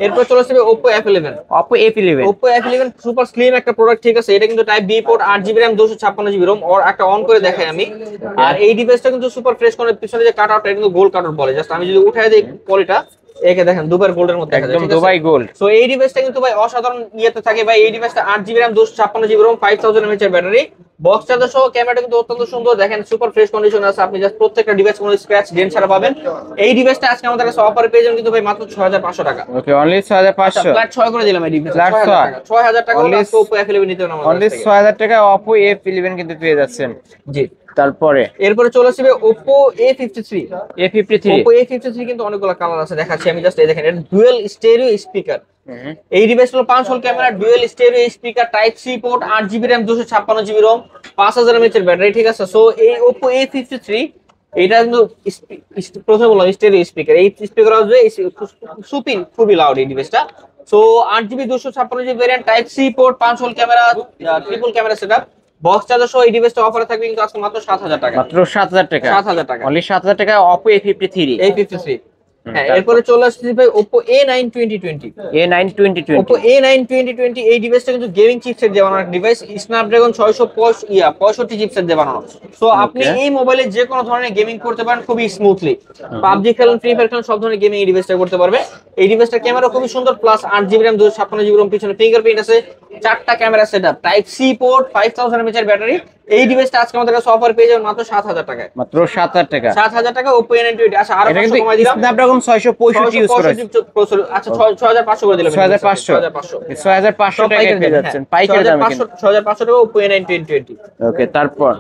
এরপর চলে আসবে Oppo F11। Oppo F11, Oppo F11 super slim একটা প্রোডাক্ট, ঠিক আছে। এটা কিন্তু type B port, 8GB RAM 256GB ROM, আর একটা অন করে দেখাই আমি। আর এই ডিভাইসটা কিন্তু সুপার ফ্রেশ করে, পিছনে যে কাট আউটটা এটা কিন্তু গোল্ড কাট আউট বলে। জাস্ট আমি যদি উঠায় দেই পলিটা, একে দেখেন দুবার গোল্ডের মধ্যে দেখা যায়, একদম ঠিক আছে? Dubai gold. সো এই ডিভাইসটা কিন্তু ভাই অসাধারণ ইয়েতে থাকে ভাই। এই ডিভাইসটা 8GB RAM 256GB ROM, 5000 mAh এর ব্যাটারি, বক্স চার্জার সহ, ক্যামেরাটা কিন্তু অত্যন্ত সুন্দর, দেখেন সুপার ফ্রেশ কন্ডিশন আছে। আপনি জাস্ট প্রত্যেকটা ডিভাইস কোনো স্ক্র্যাচ ডেন্ট ছাড়া পাবেন। এই ডিভাইসটা আজকে আমাদের কাছে অফারে পেয়ে যাবেন কিন্তু ভাই মাত্র 6500 টাকা। ওকে, অনলি 6500। ফ্ল্যাট 6 করে দিলাম এই ডিভাইস, Flat 6000 টাকা Only আজকে Oppo F11 নিতে হবে আমাদের অনলি কাছ থেকে। 6000 টাকা Oppo F11 কিন্তু পেয়ে যাচ্ছেন। জি। তারপরে এরপরে চলে আসবে Oppo A53। A53। Oppo A53 কিন্তু অনেকগুলো কালার আছে, দেখাচ্ছি আমি। জাস্ট এই দেখেন, এটা ডুয়াল স্টেরিও স্পিকার। হুম। এই ডিভাইস হলো 5 hole camera, dual stereo speaker, type C port, 8GB RAM 256GB ROM, 5000 mAh এর ব্যাটারি, ঠিক আছে। সো এই Oppo A53 এটা কিন্তু প্রথমে বললাম স্টেরিও স্পিকার। এই স্পিকার আসবে সুপিন, খুবই লাউড এই ডিভাইসটা। So 8GB 256GB variant, type C port, 5 hole camera, triple camera setup, box charger সহ এই ডিভাইসটা অফারে থাকবে কিন্তু আজকে মাত্র 7000 টাকা। মাত্র 7000 টাকা। 7000 টাকা। অনলি 7000 টাকা Oppo A53। A53। হ্যাঁ, এরপরে চলে আসছে ভাই Oppo A9 2020। A9 2020। Oppo A9 2020 এই ডিভাইসটা কিন্তু গেমিং চিপসেট দিয়ে বানানো ডিভাইস, স্ন্যাপড্রাগন 665 চিপসেট দিয়ে বানানো। সো আপনি এই মোবাইলে যে কোনো ধরনের গেমিং করতে পারেন খুবই স্মুথলি। পাবজি খেলেন, ফ্রি ফায়ার খেলেন, সব ধরনের গেমিং এই ডিভাইসটা করতে পারবে। এই ডিভাইসটার ক্যামেরা খুবই সুন্দর, plus 8GB RAM 256GB ROM, পিছনে ফিঙ্গারপ্রিন্ট আছে, 4টা camera setup, type C port, 5000 mAh এর ব্যাটারি। এই ডিভাইসটা আজকে আমাদের কাছে অফার পেয়ে যাবেন মাত্র 7000 টাকায়। মাত্র 7000 টাকা। 7000 টাকা Oppo A9 20। আচ্ছা, আরো এটা 500 কিন্তু কমাই দিলাম, স্ন্যাপড্রাগন 665 ইউজ করা আছে। আচ্ছা 6500 করে দিলাম। 6500 6500 টাকায় পেয়ে যাচ্ছেন পাইকারি দামে কিন্তু। 6500 টাকা Oppo A9 2020। ওকে, তারপর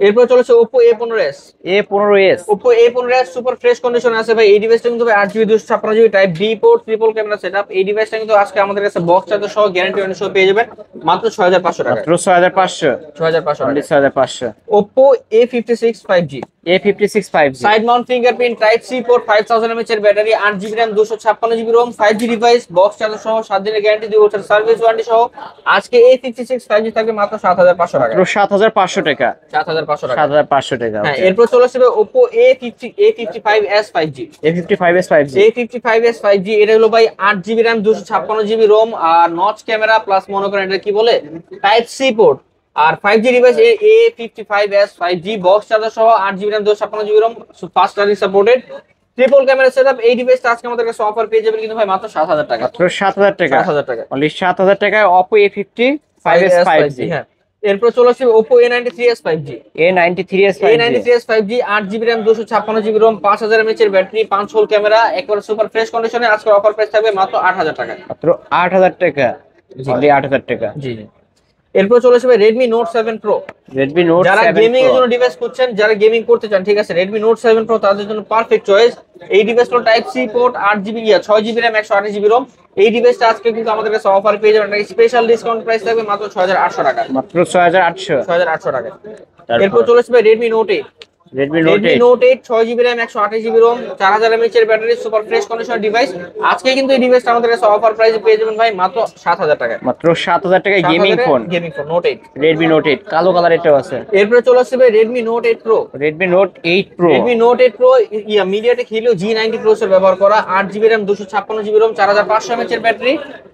এরপর চলেছে Oppo A15s। A15s। Oppo A15s super fresh কন্ডিশনে আছে ভাই। এই ডিভাইসটা কিন্তু 8GB 256GB type B port, triple camera setup. এই ডিভাইসটা কিন্তু আজকে আমাদের কাছে বক্স চার্জার সহ, গ্যারান্টি ওয়ারেন্টি সহ পেয়ে যাবেন মাত্র 6500 টাকা। মাত্র 6500। 6500 অনলি টাকা। 6500। Oppo A56 5G। A56 5G side mount fingerprint type C port 5000 mAh এর battery 8GB RAM 256GB ROM 5G device box charger সহ 7 দিনের গ্যারান্টি 2 বছর সার্ভিস ওয়ারেন্টি সহ আজকে A56 5G থাকবে মাত্র 7500 টাকা। মাত্র 7500 টাকা। 7500 টাকা। 7500 টাকা। হ্যাঁ, এরপর চলে আসবে Oppo A55s 5G। A55s 5G A55s 5G এটা হলো ভাই 8GB RAM 256GB ROM আর নচ ক্যামেরা প্লাস মনে করেন এটা কি বলে টাইপ সি পোর্ট আর 5G device A55s 5G box charger সহ 8GB RAM 256GB ROM fast charging supported triple camera setup. এই ডিভাইসটা আজকে আমাদের কাছে অফার পেয়ে যাবেন কিন্তু ভাই মাত্র 7000 টাকা। মাত্র 7000 টাকা। 7000 টাকা। অনলি 7000 টাকায় Oppo A55s 5G। হ্যাঁ, এরপর চলে আসবে Oppo A93s 5G। A93s 5G A93s 5G 8GB RAM 256GB ROM 5000 mAh এর ব্যাটারি 5 হোল ক্যামেরা একবারে সুপার ফ্রেশ কন্ডিশনে আজকে অফার প্রাইস থাকবে মাত্র 8000 টাকা। মাত্র 8000 টাকা। অনলি 8000 টাকা। জি জি। এরপর চলে আসবে Redmi Note 7 Pro। Redmi Note 7 Pro যারা গেমিং এর জন্য ডিভাইস খুঁজছেন, যারা গেমিং করতে চান, ঠিক আছে, Redmi Note 7 Pro তাদের জন্য পারফেক্ট চয়েস। এই ডিভাইসটা type C port 8GB 6GB RAM 128GB ROM। এই ডিভাইসটা আজকে কিন্তু আমাদের কাছে অফার পেয়ে যাবেন, একটা স্পেশাল ডিসকাউন্ট প্রাইস থাকবে মাত্র 6800 টাকা। মাত্র 6800 টাকা। এরপর চলে আসবে Redmi Note 8। Redmi Note 8 6GB RAM 128GB ROM 4000 mAh এর battery super fresh condition device. আজকে কিন্তু এই ডিভাইসটা আমাদের কাছে অফার প্রাইসে পেয়ে যাবেন ভাই মাত্র 7000 টাকা। মাত্র 7000 টাকায় gaming phone Note 8 Redmi Note 8 কালো কালার এটাও আছে। এরপরে চলে আসবে Redmi Note 8 Pro। Redmi Note 8 Pro MediaTek Helio G90 processor ব্যবহার করা 8GB RAM 256GB ROM 4500 mAh এর ব্যাটারি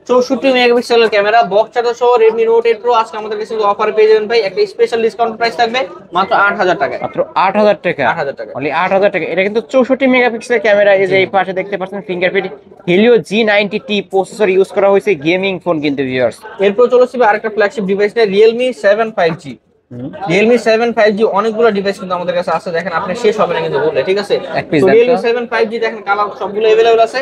64 মেগাপিক্সেলের ক্যামেরা বক্স চার্জার সহ Redmi Note 8 Pro আজকে আমাদের কাছে অফার পেয়ে যাবেন ভাই, একটা স্পেশাল ডিসকাউন্ট প্রাইস থাকবে মাত্র 8000 টাকা। মাত্র 8000 টাকা। 8000 টাকা। অনলি 8000 টাকা। এটা কিন্তু 64 মেগাপিক্সেলের ক্যামেরা। এই যে এই পাশে দেখতে পাচ্ছেন fingerprint Helio G90T processor use করা হয়েছে গেমিং ফোন কিন্তু ভিউয়ার্স। এরপর চলে আসবে আরেকটা ফ্ল্যাগশিপ ডিভাইস নিয়ে Realme 7 5G। Realme 7 5G অনেকগুলো ডিভাইস কিন্তু আমাদের কাছে আছে, দেখেন আপনি শেষ হবে না কিন্তু বললে, ঠিক আছে। তো Realme 7 5G দেখেন কালার সবগুলো अवेलेबल আছে।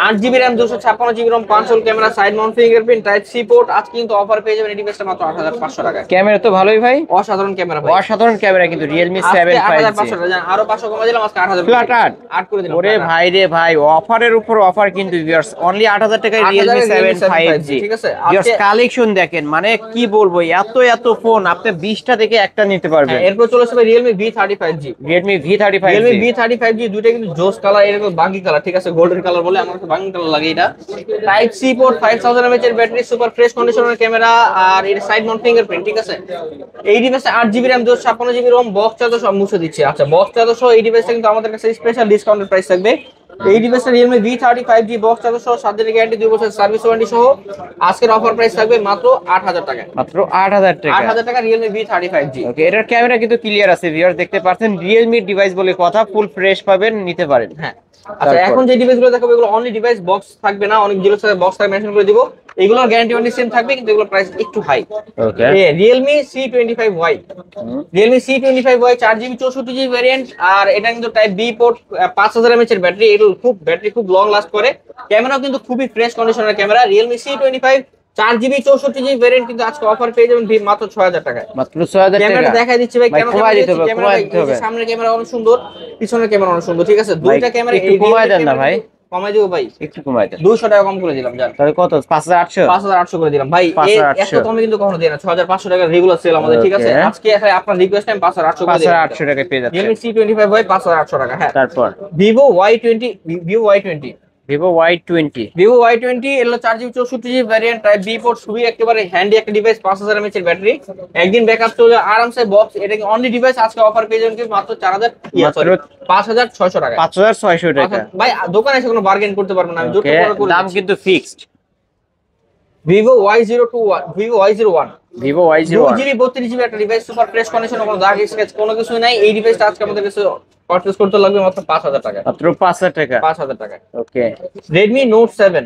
8GB RAM 256GB ROM 5 hole camera side mount fingerprint type C port আজকে কিন্তু অফার পেয়ে যাবেন এই ডিভাইসটা মাত্র 8500 টাকা। ক্যামেরা তো ভালোই ভাই, অসাধারণ ক্যামেরা ভাই, অসাধারণ ক্যামেরা কিন্তু Realme 7 5G 8500 টাকা। জান আরো 500 কমে দিলাম, আজকে 8000 ফ্ল্যাট 8 করে দিলাম। ওরে ভাই রে ভাই, অফারের উপর অফার কিন্তু ভিউয়ার্স। অনলি 8000 টাকায় Realme 7 5G। ঠিক আছে, ভিউয়ার্স কালেকশন দেখেন, মানে কি বলবো, এত ফোন আপনি 20টা থেকে একটা নিতে পারবেন। এরপর চলে আসবে Realme V35G। Realme V35G Realme V35G দুইটা কিন্তু জোস কালার, এরকম বাঙ্গি কালার, ঠিক আছে, গোল্ডেন কালার বলে, আমার তো বাঙ্গি কালার লাগে। এটা টাইপ সি পোর্ট 5000 mAh এর ব্যাটারি সুপার ফ্রেশ কন্ডিশনের ক্যামেরা আর এর সাইড মাউন্ট ফিঙ্গারপ্রিন্ট, ঠিক আছে। এই ডিভাইসে 8GB RAM 256GB ROM box charger সব মুছে দিচ্ছে। আচ্ছা, বক্স চার্জার সহ এই ডিভাইসটা কিন্তু আমাদের কাছে স্পেশাল ডিসকাউন্টের প্রাইস থাকবে। এই ডিভাইসটা Realme V35G বক্স চার্জার সহ 7 দিনের গ্যারান্টি 2 বছর সার্ভিস ওয়ারেন্টি সহ আজকের অফার প্রাইস থাকবে মাত্র 8000 টাকা। মাত্র 8000 টাকা। 8000 টাকা Realme V35G। ওকে, এটার ক্যামেরা কিন্তু ক্লিয়ার আছে ভিউয়ার, দেখতে পাচ্ছেন। Realme ডিভাইস বলে কথা, ফুল ফ্রেশ পাবেন, নিতে পারেন। হ্যাঁ, আচ্ছা, এখন যে ডিভাইসগুলো দেখাবো এগুলো অনলি ডিভাইস বক্স থাকবে না, অনেক জিরো সাথে বক্স থাকে মেনশন করে দিব। এগুলোর গ্যারান্টি ওয়ারেন্টি সেম থাকবে, কিন্তু এগুলোর প্রাইস একটু high. Okay, Realme C25Y। Realme C25Y 4GB 64GB variant আর এটা কিন্তু টাইপ বি পোর্ট 5000 mAh এর ব্যাটারি। এটা ব্যাটারি খুব লং লাস্ট করে, ক্যামেরাও কিন্তু খুবই ফ্রেশ কন্ডিশনের camera. Realme C25 4GB 64GB variant কিন্তু আজকে অফার পেয়ে যাবেন মাত্র 6000 টাকায়। মাত্র 6000 টাকা। ক্যামেরাটা দেখাই দিচ্ছি ভাই, কেন কমাই দিতে হবে। সামনের ক্যামেরা অনেক সুন্দর, পিছনের ক্যামেরা অনেক সুন্দর, ঠিক আছে। দুইটা ক্যামেরা একটু কমাই দেন না ভাই। কমাই দিব ভাই, একটু কমাই দেন। 200 টাকা কম করে দিলাম। জান তাহলে কত? 5800 5800 করে দিলাম ভাই। এত কমে কিন্তু কখনো দেয় না। 6500 টাকা রেগুলার সেল আমাদের, ঠিক আছে। আজকে আপনার রিকোয়েস্ট টাইম 5800 করে দিলাম। 5800 টাকা পেয়ে যাচ্ছে। Realme C25Y 5800 টাকা। হ্যাঁ, তারপর Vivo Y20। Vivo Y20 এলো 4GB 64GB variant type B port, খুবই একেবারে হ্যান্ডি একটা ডিভাইস, 5000 mAh এর ব্যাটারি, একদিন ব্যাকআপ চলে আরামসে। বক্স এটা কি অনলি ডিভাইস আজকে অফার পেয়ে যাবেন কিন্তু মাত্র 5600 টাকা। 5600 টাকা ভাই দোকানে এসে কোনো বার্গেন করতে পারবেন না, আমি জোর করে দাম কিন্তু fixed. Vivo Y01 Vivo Y01 2GB 32GB একটা ডিভাইস, সুপার ফ্রেশ কন্ডিশন, কোনো দাগ স্ক্র্যাচ কোনো কিছু নাই। এই ডিভাইসটা আজকে আমাদের কাছে পারচেজ করতে লাগবে মাত্র 5000 টাকা। মাত্র 5000 টাকা। 5000 টাকা। Okay, Redmi Note 7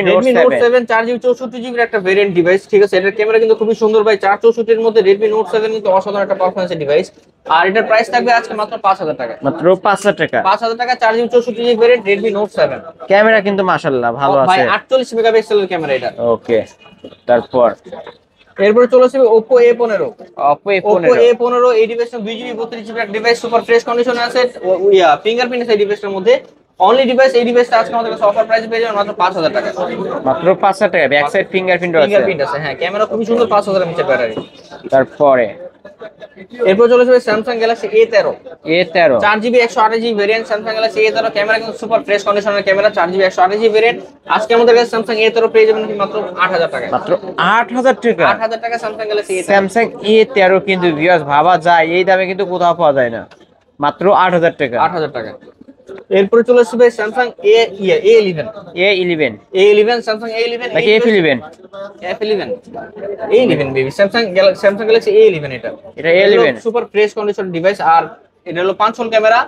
Note 7 4GB 64GB একটা ভেরিয়েন্ট ডিভাইস, ঠিক আছে। এটার ক্যামেরা কিন্তু খুবই সুন্দর ভাই। 464 এর মধ্যে Redmi Note 7 কিন্তু অসাধারণ একটা পারফরম্যান্সের ডিভাইস, আর এটার প্রাইস থাকবে আজকে মাত্র 5000 টাকা। মাত্র 5000 টাকা। 5000 টাকা 4GB 64GB variant Redmi Note 7। Camera কিন্তু মাশাআল্লাহ ভালো আছে ভাই, 48 মেগাপিক্সেলের ক্যামেরা এটা। ওকে, তারপর এরপরে চলে আসবে Oppo A15। Oppo A15 এই ডিভাইসটা 2GB 32GB একটা ডিভাইস, সুপার ফ্রেশ কন্ডিশনে আছে। ফিঙ্গারপ্রিন্ট আছে এই ডিভাইসটার মধ্যে, অনলি ডিভাইস। এই ডিভাইসটা আজকে আমাদের কাছে অফার প্রাইসে পেয়ে যাবেন মাত্র 5000 টাকা। মাত্র 5000 টাকা। ব্যাক সাইড ফিঙ্গারপ্রিন্ট আছে। ফিঙ্গারপ্রিন্ট আছে, হ্যাঁ, ক্যামেরা খুবই সুন্দর, 5000 mAh ব্যাটারি। তারপরে এরপর চলে যাবে Samsung Galaxy A13 A13 4GB 128GB variant Samsung Galaxy A13 camera কিন্তু সুপার ফ্রেশ কন্ডিশনের ক্যামেরা 4GB 128GB ভেরিয়েন্ট আজকে আমাদের কাছে স্যামসাং A13 পেয়ে যাবেন মাত্র 8000 টাকায় মাত্র 8000 টাকা 8000 টাকা Samsung Galaxy A13 Samsung A13 কিন্তু ভিউয়ার্স ভাবা যায় এই দামে কিন্তু কোথাও পাওয়া যায় না, মাত্র 8000 টাকা। 8000 টাকা। এরপরে চলে আসবে স্যামসাং A11 স্যামসাং A11 নাকি F11 A11 baby Samsung Galaxy A11 এটা A11 super fresh condition device আর এটা হলো 5 হোল ক্যামেরা।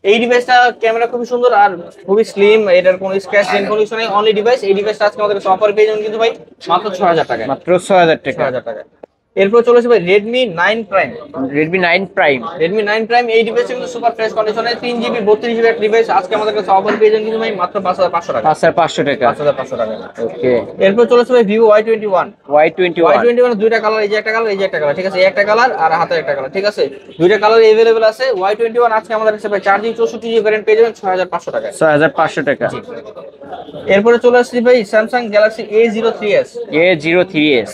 এই ডিভাইসটা ক্যামেরা খুবই সুন্দর আর খুবই স্লিম, এটার কোনো স্ক্র্যাচ ডেন্ট কোনো কিছু নেই, অনলি ডিভাইস। এই ডিভাইসটা আজকে আমাদের কাছে অফার পেয়ে যাবেন কিন্তু ভাই মাত্র 6000 টাকা, মাত্র 6000 টাকা। 6000 টাকা। এরপর চলে আসবে Redmi 9 Prime এই ডিভাইসটা কিন্তু সুপার ফ্রেশ কন্ডিশনে 3GB 32GB একটা ডিভাইস আজকে আমাদের কাছে অফার পেয়ে যাবেন কিন্তু ভাই মাত্র 5500 টাকা, 5500 টাকা। 5500 টাকা। ওকে, এরপর চলে আসবে Vivo Y21 দুইটা কালার, এই যে একটা কালার, এই যে একটা কালার, ঠিক আছে? এই একটা কালার আর হাতের একটা কালার, ঠিক আছে? দুইটা কালার अवेलेबल আছে। Y21 আজকে আমাদের কাছে ভাই 4GB 64GB ভেরিয়েন্ট পেয়ে যাবেন 6500 টাকায়, 6500 টাকা। এরপরে চলে আসছে ভাই Samsung Galaxy A03s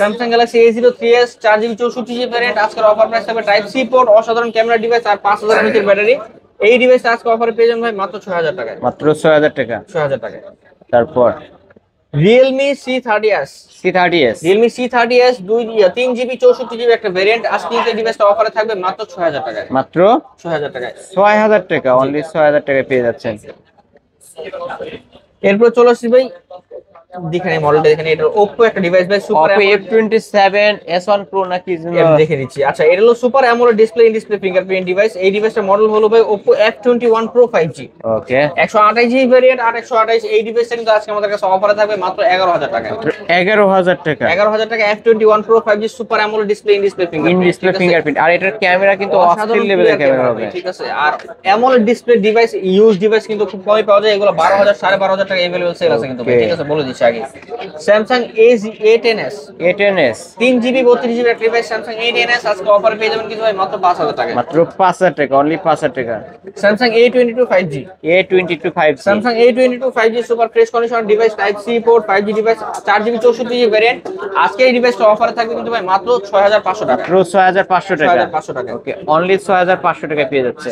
Samsung Galaxy A03s 4GB 64GB variant আজকের অফার প্রাইস থাকবে টাইপ সি পোর্ট, অসাধারণ ক্যামেরা ডিভাইস আর 5000 mAh ব্যাটারি। এই ডিভাইসটা আজকে অফারে পেয়ে যাবেন ভাই মাত্র 6000 টাকায়, মাত্র 6000 টাকা। 6000 টাকায়। তারপর Realme C30s Realme C30s 3GB 64GB একটা ভেরিয়েন্ট আজকে এই ডিভাইসটা অফারে থাকবে মাত্র 6000 টাকায়, মাত্র 6000 টাকায়। 6000 টাকা, অনলি 6000 টাকায় পেয়ে যাচ্ছেন। এরপর চলে আসছি ভাই, দেখেন এই মডেলটা, দেখেন এটা Oppo একটা ডিভাইস ভাই, super Oppo F27 S1 Pro নাকি দেখে দিচ্ছি। আচ্ছা, এটা হলো super AMOLED display in display fingerprint device. এই ডিভাইসটার মডেল হলো ভাই Oppo F21 Pro 5G। ওকে, 128GB ভেরিয়েন্ট আর 128। এই ডিভাইসটা কিন্তু আজকে আমাদের কাছে অফারে থাকবে মাত্র 11000 টাকায়, 11000 টাকা। 11000 টাকা F21 Pro 5G super AMOLED display in display fingerprint. আর এটার ক্যামেরা কিন্তু অস্থির লেভেলের ক্যামেরা হবে, ঠিক আছে? আর AMOLED display device, use device কিন্তু খুব কমই পাওয়া যায়, এগুলো 12000 12500 টাকা अवेलेबल সেল আছে কিন্তু ভাই, ঠিক আছে? বলে দিচ্ছি আগে। Samsung A10s 3GB 32GB একটা ডিভাইস Samsung A10s আজকে অফারে পেয়ে যাবেন কিন্তু ভাই মাত্র 5000 টাকা, মাত্র 5000 টাকা, অনলি 5000 টাকা। Samsung A22 5G Samsung A22 5G super fresh condition device, type C port, 5G device, 4GB 64GB variant আজকে এই ডিভাইসটা অফারে থাকবে কিন্তু ভাই মাত্র 6500 টাকা, মাত্র 6500 টাকা। 6500 টাকা। ওকে, অনলি 6500 টাকা পেয়ে যাচ্ছে।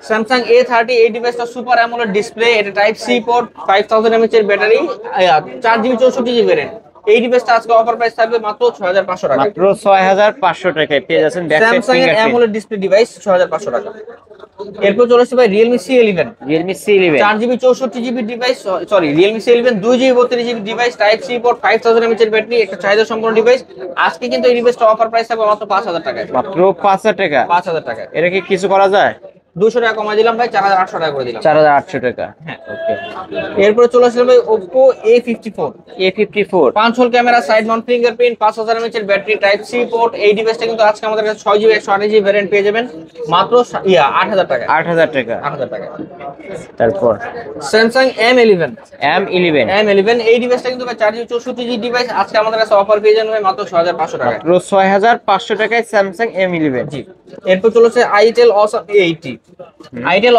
Samsung A30 এই ডিভাইসটা সুপার অ্যামোলেড ডিসপ্লে, এটা টাইপ সি পোর্ট, 5000 mAh এর ব্যাটারি, 4GB 64GB ভেরিয়েন্ট। এই ডিভাইসটা আজকে অফার প্রাইস থাকবে মাত্র 6500 টাকা, মাত্র 6500 টাকায় পেয়ে যাচ্ছেন ব্যাক সাইড Samsung এর ফিঙ্গারপ্রিন্ট অ্যামোলেড ডিসপ্লে ডিভাইস 6500 টাকা। এরপর চলে আসছে ভাই Realme C11 4GB 64GB device, sorry Realme C11 2GB 32GB device, type C port, 5000 mAh এর ব্যাটারি, একটা চাহিদা সম্পন্ন ডিভাইস। আজকে কিন্তু এই ডিভাইসটা অফার প্রাইস থাকবে মাত্র 5000 টাকায়, মাত্র 5000 টাকা। 5000 টাকা। এটা কি কিছু করা যায়? 200 টাকা কমাই দিলাম ভাই, 4800 টাকা করে দিলাম, 4800 টাকা। হ্যাঁ ওকে। এরপর চলে আসলে ভাই Oppo A54 5 hole camera, side mount fingerprint, 5000 mAh এর ব্যাটারি, টাইপ সি পোর্ট। এই ডিভাইসটা কিন্তু আজকে আমাদের কাছে 6GB 128GB ভেরিয়েন্ট পেয়ে যাবেন মাত্র 8000 টাকা, 8000 টাকা। 8000 টাকা। তারপর Samsung M11 এই ডিভাইসটা কিন্তু ভাই 4GB 64GB ডিভাইস আজকে আমাদের কাছে অফার পেয়ে যাবেন ভাই মাত্র 6500 টাকা, মাত্র 6500 টাকায় Samsung M11। জি। এরপর চলেছে Itel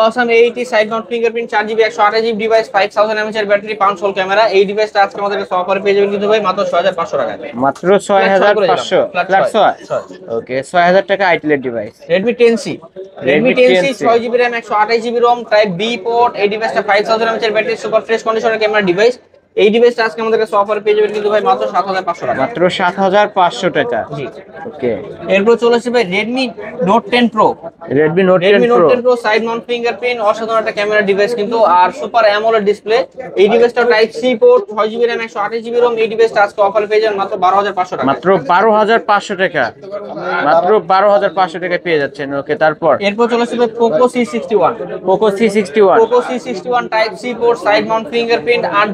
Awesome A80 side mount fingerprint, 4GB 128GB device, 5000 mAh এর ব্যাটারি, 5 হোল ক্যামেরা। এই ডিভাইসটা আজকে আমাদের কাছে অফারে পেয়ে যাবেন কিন্তু ভাই মাত্র 6500 টাকা, মাত্র 6500 ফ্ল্যাট 6। ওকে, 6000 টাকা Itel এর device. Redmi 10C 6GB RAM 128GB ROM, type B port. এই ডিভাইসটা 5000 mAh এর ব্যাটারি, সুপার ফ্রেশ কন্ডিশনের ক্যামেরা ডিভাইস। এই ডিভাইসটা আজকে আমাদের কাছে অফারে পেয়ে যাবেন কিন্তু ভাই মাত্র 7500 টাকা, মাত্র 7500 টাকা। জি। ওকে, এরপর চলে আসছে ভাই Redmi Note 10 Pro Redmi Note 10 Pro side mount fingerprint, অসাধারণ একটা ক্যামেরা ডিভাইস কিন্তু আর সুপার অ্যামোলেড ডিসপ্লে। এই ডিভাইসটা type C port, 6GB RAM 128GB ROM। এই ডিভাইসটা আজকে অফারে পেয়ে যাবেন মাত্র 12500 টাকা, মাত্র 12500 টাকা, মাত্র 12500 টাকা পেয়ে যাচ্ছেন। ওকে, তারপর এরপর চলে আসছে ভাই Poco C61 type C port, side mount fingerprint আর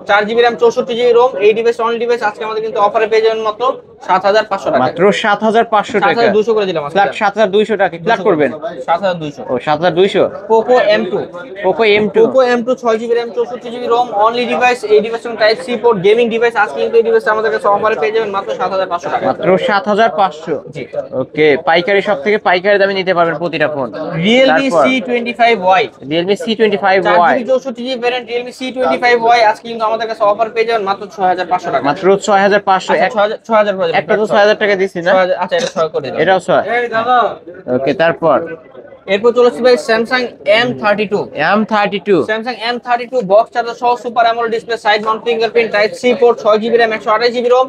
4GB RAM 64GB ROM। এই ডিভাইস অনলি ডিভাইস আজকে আমাদের কিন্তু অফারে পেয়ে যাবেন মাত্র 7500 টাকা, মাত্র 7500 টাকা, 7200 করে দিলাম আজকে, ফ্ল্যাট 7200 টাকা। ফ্ল্যাট করবেন 7200। ও 7200। Poco M2 6GB RAM 64GB ROM only device. এই device type C port gaming device আজকে কিন্তু এই ডিভাইসটা আমাদের কাছে অফারে পেয়ে যাবেন মাত্র 7500 টাকা, মাত্র 7500। জি। ওকে, পাইকারি সব থেকে পাইকারি দামে নিতে পারবেন প্রতিটা phone. Realme C25Y 4GB variant Realme C25Y আজকে কিন্তু আমাদের কাছে অফার পেয়ে যাবেন মাত্র 6500 টাকা, মাত্র 6500। 6000 করে একটা তো 6000 টাকা দিছি না? 6000 আচ্ছা এটা 6 করে দিলাম। এটাও 6। ওকে, তারপর এরপর চলেছে ভাই Samsung M32 M32 Samsung M32 box charger সহ super AMOLED display side mount fingerprint type C port 6GB RAM 128GB ROM।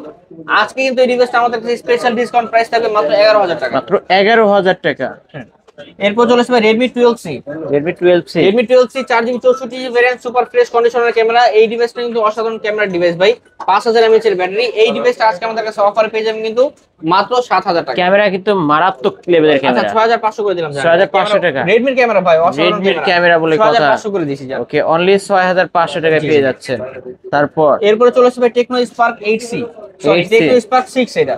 আজকে কিন্তু এই ডিভাইসটা আমাদের কাছে স্পেশাল ডিসকাউন্ট প্রাইস থাকবে মাত্র 11000 টাকা। মাত্র 11000 টাকা। এরপর চলেছে ভাই Redmi 12C Redmi 12C 4GB 64GB variant super fresh conditioner camera. এই ডিভাইসটা কিন্তু অসাধারণ ক্যামেরা ডিভাইস ভাই, 5000 mAh এর ব্যাটারি। এই ডিভাইসটা আজকে আমাদের কাছে অফারে পেয়ে যাবেন কিন্তু মাত্র 7000 টাকা। ক্যামেরা কিন্তু মারাত্মক লেভেলের আচ্ছা ক্যামেরা। 6500 করে দিলাম। 6500 টাকা। Redmi এর ক্যামেরা ভাই অসাধারণ Redmi এর ক্যামেরা বলে কথা। 6500 করে দিছি যা। ওকে, অনলি 6500 টাকায় পেয়ে যাচ্ছেন। তারপর এরপরে চলে আসবে Tecno Spark 8C sorry 8C Tecno Spark 6 এটা।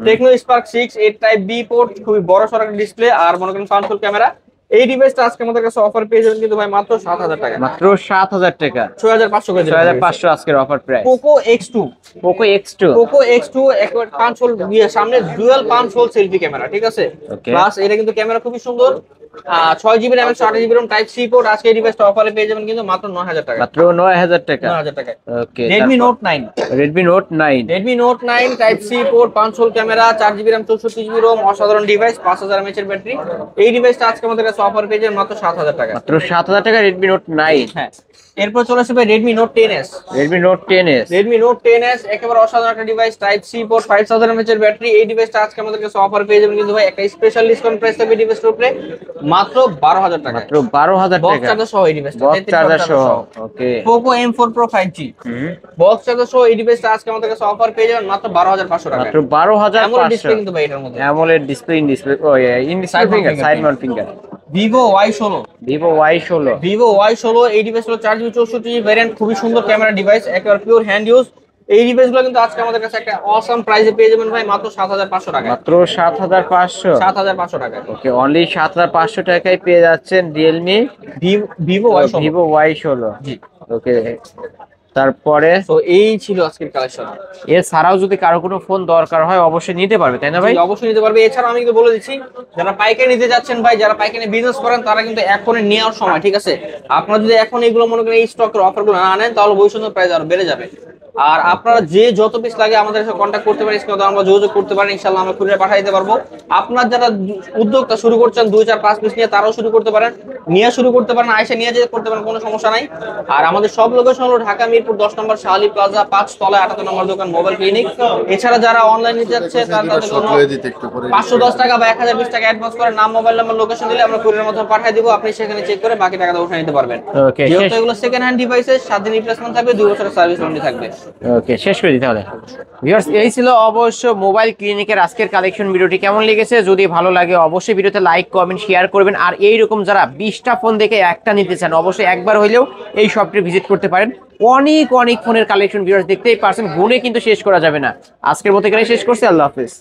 টেকনো স্পার্ক 6 এর টাইপ বি পোর্ট, খুবই বড় সড়ক ডিসপ্লে আর মনে করেন পাওয়ারফুল ক্যামেরা। এই ডিভাইসটা আজকে আমাদের কাছে অফার পেয়ে যাবেন কিন্তু ভাই মাত্র 7000 টাকা। মাত্র 7000 টাকা। 6500 করে দিলাম। 6500 আজকের অফার প্রাইস। পোকো X2 একবার পাঁচ হোল সামনে ডুয়াল 5 হোল সেলফি ক্যামেরা, ঠিক আছে। Okay. প্লাস এটা কিন্তু ক্যামেরা খুবই সুন্দর। 6GB RAM 128GB ROM type C port. আজকে এই ডিভাইসটা অফারে পেয়ে যাবেন কিন্তু মাত্র 9000 টাকা। মাত্র 9000 টাকা। 9000 টাকা। Okay, Redmi Note 9 Redmi Note 9 Redmi Note 9 type C port 5 hole camera 4GB RAM 64GB ROM অসাধারণ ডিভাইস, 5000 mAh এর ব্যাটারি। এই ডিভাইসটা আজকে আমাদের কাছে অফার পেয়ে যাবেন মাত্র 7000 টাকা। মাত্র 7000 টাকা Redmi Note 9। হ্যাঁ, এরপর চলে আসবে Redmi Note 10s Redmi Note 10s Redmi Note 10s একেবারে অসাধারণ একটা device, type C port 5000 mAh এর ব্যাটারি। এই ডিভাইসটা আজকে আমাদের কাছে অফার পেয়ে যাবেন কিন্তু ভাই একটা স্পেশাল ডিসকাউন্ট প্রাইস থাকবে ডিভাইসটার উপরে মাত্র 12000 টাকা। মাত্র 12000 বক্স টাকা। চার্জার সহ এই ডিভাইসটা, বক্স চার্জার সহ। ওকে, Poco M4 Pro 5G box charger সহ এই ডিভাইসটা আজকে আমাদের কাছে অফার পেয়ে যাবেন মাত্র 12500 টাকা। মাত্র 12500। ডিসপ্লে কিন্তু ভাই এটার মধ্যে AMOLED ডিসপ্লে, ইন ডিসপ্লে, ও in display finger, side mount finger. Vivo Y16 Vivo Y16 এই ডিভাইস হলো 4GB 64GB ভ্যারিয়েন্ট, খুবই সুন্দর ক্যামেরা ডিভাইস, একেবারে পিওর হ্যান্ড ইউজ। এই ডিভাইসগুলো কিন্তু আজকে আমাদের কাছে একটা অসাম প্রাইসে পেয়ে যাবেন ভাই মাত্র 7500 টাকা। মাত্র 7500। 7500 টাকা। ওকে, অনলি 7500 টাকায় পেয়ে যাচ্ছেন Realme Vivo Y16 Vivo Y16। জি। ওকে, তারপরে তো এই ছিল আজকের কালেকশন। এছাড়াও যদি কারো কোনো ফোন দরকার হয় অবশ্যই নিতে পারবে, তাই না ভাই? অবশ্যই নিতে পারবে। এছাড়া আমি কিন্তু বলে দিচ্ছি, যারা পাইকারি নিতে যাচ্ছেন ভাই, যারা পাইকারি বিজনেস করেন তারা কিন্তু এখনই নেওয়ার সময়, ঠিক আছে। আপনারা যদি এখন এগুলো মনে করেন এই স্টকের অফারগুলো না আনেন তাহলে ভবিষ্যতে প্রাইস আরো বেড়ে যাবে। আর আপনারা যে যত পিস লাগে আমাদের সাথে কন্ট্যাক্ট করতে পারেন, স্ক্রিনে আমরা যোগাযোগ করতে পারেন, ইনশাআল্লাহ আমরা কুরিয়ার পাঠিয়ে দিতে পারবো। আপনার যারা উদ্যোক্তা শুরু করছেন 2 4 5 পিস নিয়ে, তারাও শুরু করতে পারেন, শুরু করতে পারেন, আয়সা নিয়ে যেতে করতে পারেন, কোনো সমস্যা নাই। আর আমাদের সব লোকেশন হলো ঢাকা মিরপুর 10 নম্বর শাহালি প্লাজা 5 তলায় 78 নম্বর দোকান মোবাইল ক্লিনিক। এছাড়া যারা অনলাইন নিতে যাচ্ছে তাদের জন্য 510 টাকা বা 1020 টাকা অ্যাডভান্স করে নাম, মোবাইল নাম্বার, লোকেশন দিলে আমরা কুরিয়ারের মাধ্যমে পাঠিয়ে দিব। আপনি সেখানে চেক করে বাকি টাকাটা উঠিয়ে নিতে পারবেন। ওকে, যেহেতু এগুলো সেকেন্ড হ্যান্ড ডিভাইসেস, 7 দিন রিপ্লেসমেন্ট থাকবে, 2 বছরের সার্ভিস ওয়ারেন্টি থাকবে। ওকে, শেষ করে দিতে হবে। ভিউয়ার্স, এই ছিল অবশ্য মোবাইল ক্লিনিকের আজকের কালেকশন। ভিডিওটি কেমন লেগেছে? যদি ভালো লাগে অবশ্যই ভিডিওতে লাইক, কমেন্ট, শেয়ার করবেন। আর এইরকম যারা 20টা ফোন দেখে একটা নিতে চান অবশ্যই একবার হইলেও এই শপটি ভিজিট করতে পারেন। অনেক ফোনের কালেকশন ভিউয়ার্স দেখতেই পারছেন, গুণে কিন্তু শেষ করা যাবে না। আজকের মতো এখানে শেষ করছি। আল্লাহ হাফেজ।